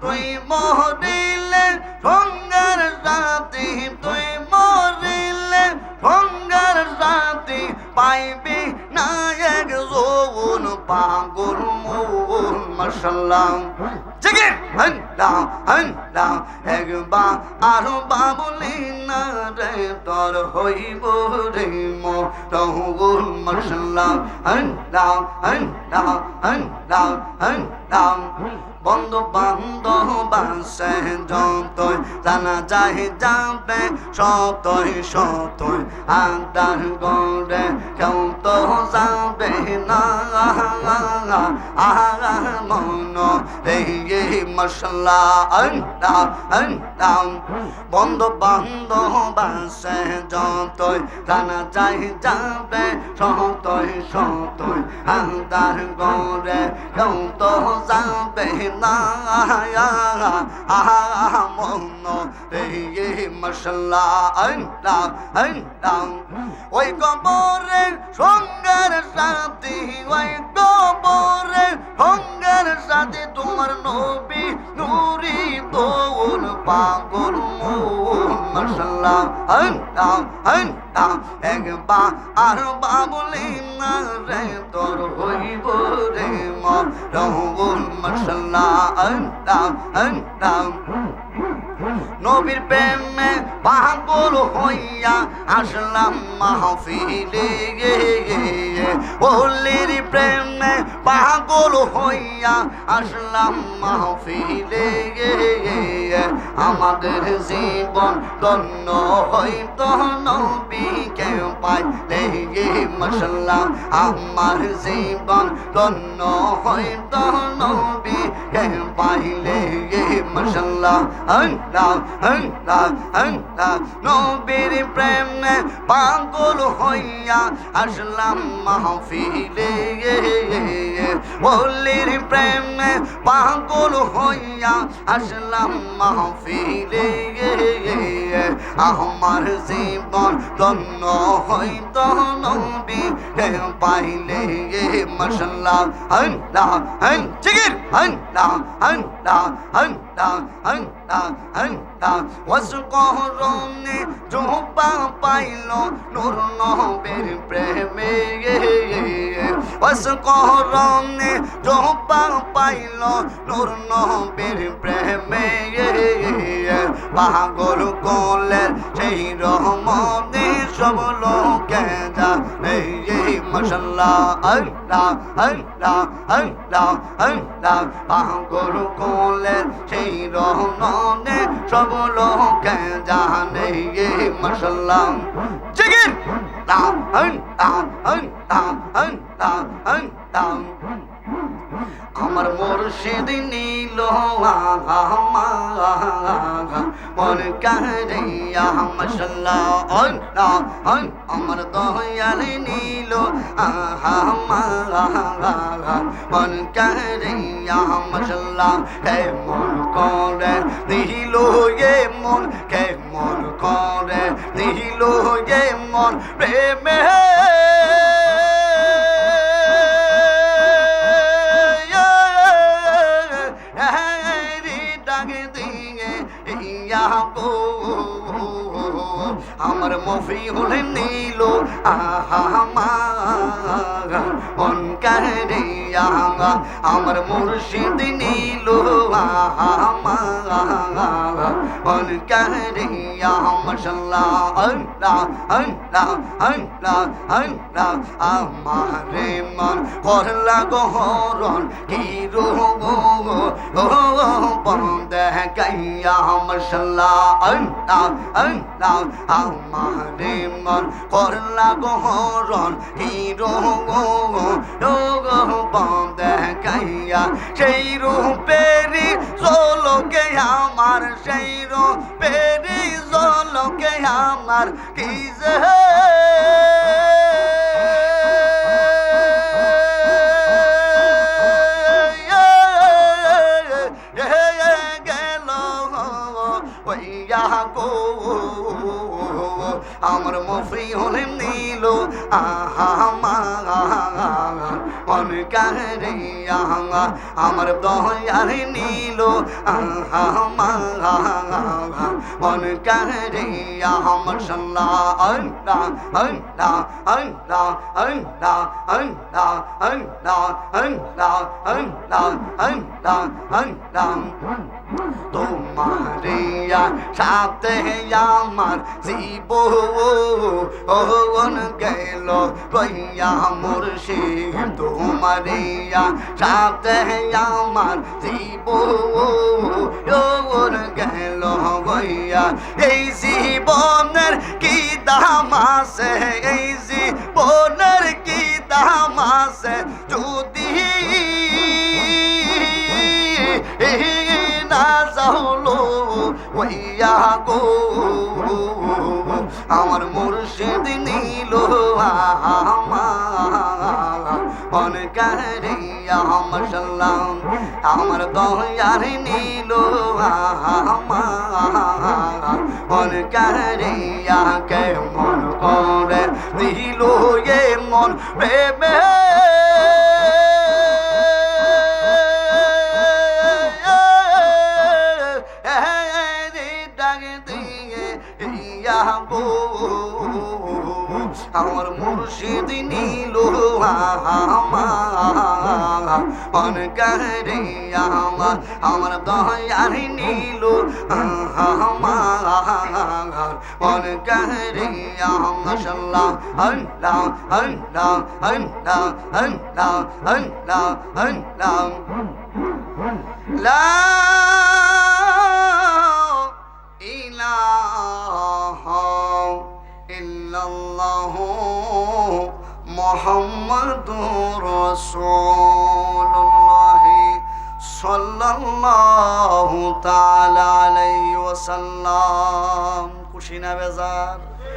তুই মরিলে সঙ্গের সাথী, তুই মরিলে সঙ্গের সাথী পাইবি না এক যৌবন পাগল মন। মাশাআল্লাহ জিকির একবার আর বাবুলি না রে তোর হইব রে মরহুল। মাশাআল্লাহ বন্ধু বান্ধব আছে যতই জানা যায় যাবে সতই সতই আদার গড়ে কেউ তো যাবে না মন রে। মাশাআল্লাহ বন্ধু বান্ধব আছে যতই জানা যায় যাবে সতই সতই আদার গড়ে কেউ তো যাবে না মন রে। মাশাআল্লাহ ওই কবরে সঙ্গের সাথী, ওই কবরে সঙ্গের সাথী তোমার নবী নুরি দোল পাগল মন। মাশাআল্লাহ একবার আর বাবুলি না রে তোর হইব রে মরহুল। মাশাআল্লাহ নবীর প্রেমে পাগল হইয়া আসলাম মাহফিলে, ওলির প্রেমে পাগল হইয়া আসলাম মাহফিলে। আমাদের জীবন ধন্য হইত নবীকে পাইলে। মাশাআল্লাহ আমার জীবন ধন্য হইত নবীকে পাইলে। মাশাআল্লাহ নবীর প্রেমে পাগল হইয়া আসলাম মাহফিলে, ওলির প্রেমে পাগল হইয়া আসলাম মাহফিলে। আমার জীবন ধন্য হইত নবীকে পাইলে। মাশাআল্লাহ জিকির ওয়াসকরনে জোপা পাইল নূর নবীর প্রেমে, ওয়াসকরনে জোপা পাইল নূর নবীর প্রেমে। পাগল কোলের সেই রহমতে সব লোকে জানে। মাশাআল্লাহ পাগল কোলের সেই রহমতে সব লোকে জানে। মাশাআল্লাহ জিকির আমার মুর্শিদ নীল মন কারিয়া। মাশাআল্লাহ আমার দয়াল নীল মন কারিয়া। মাশাআল্লাহ কে মন করে দিল এ মন, কে মন করে দিল এ মন প্রেমে। আমার মফিউল নীল মন কারিয়া, আমার মুর্শিদ নীল মন কারিয়া। মাশাআল্লাহ আমারে মন করলা গহরণ কি রূপ বন্দে গাইয়া। মাশাআল্লাহ আমারে মন করলা গহরণ কি রূপ বন্দে গাইয়া। সেই রূপেরি জলকে আমার, সেই রূপেরি জলকে আমার কি যে আমার মফিউল নীল মন কারিয়া আমার দয়ার নীল মন কারিয়া মশাল্লাহ আল্লাহ আল্লাহ আল্লাহ আল্লাহ আল্লাহ আল্লাহ আল্লাহ আল্লাহ আল্লাহ আল্লাহ তোমারিয়া সাথে আমার জীবন গেল রইয়া মুর্শিদ তোমারিয়া সাথে আমার জীবন গেল রইয়া এই জীবনের কি দাম আছে এই জীবনের কি দাম আছে যদি না যাওলো ওইয়া গো আমার মুর্শিদ নীল মন কারিয়া মশাল্লাহ আমার দয়ার নীল মন কারিয়া কে মন করে দিল এ মন প্রেমে আমার মুর্শিদ নীল মন কারিয়া আমার দয়ার নীল মন কারিয়া মাশাআল্লাহ আল্লাহ আল্লাহ আল্লাহ আল্লাহ আল্লাহ আল্লাহ লা ইলাহা ইল্লাল্লাহু মুহাম্মাদুর রাসূলুল্লাহ সাল্লাল্লাহু তাআলা আলাইহি ওয়াসাল্লাম খুশি না বেজার